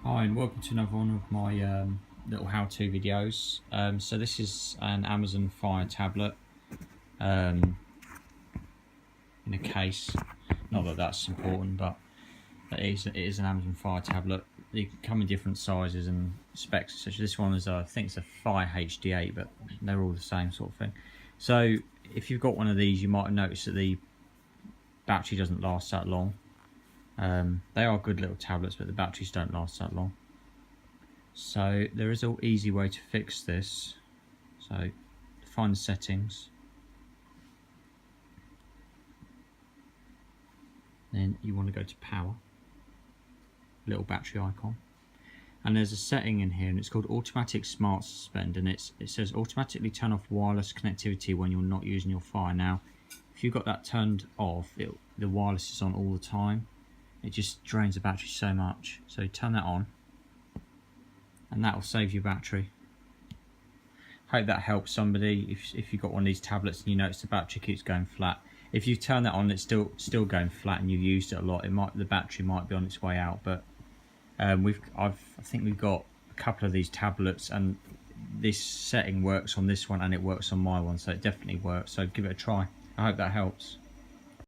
Hi and welcome to another one of my little how-to videos. So this is an Amazon Fire tablet in a case. Not that that's important, but it is an Amazon Fire tablet. They come in different sizes and specs. Such this one is I think it's a Fire HD8, but they're all the same sort of thing. So if you've got one of these, you might have noticed that the battery doesn't last that long. They are good little tablets, but the batteries don't last that long. So there is an easy way to fix this. So find the settings, then you want to go to power, little battery icon, and there's a setting in here and it's called automatic smart suspend, and it says automatically turn off wireless connectivity when you're not using your Fire. Now if you've got that turned off, the wireless is on all the time. It just drains the battery so much. So turn that on and that will save your battery. Hope that helps somebody if you've got one of these tablets and you notice the battery keeps going flat. If you turn that on, it's still going flat and you've used it a lot, the battery might be on its way out. But I think we've got a couple of these tablets and this setting works on this one and it works on my one, so it definitely works. So give it a try. I hope that helps.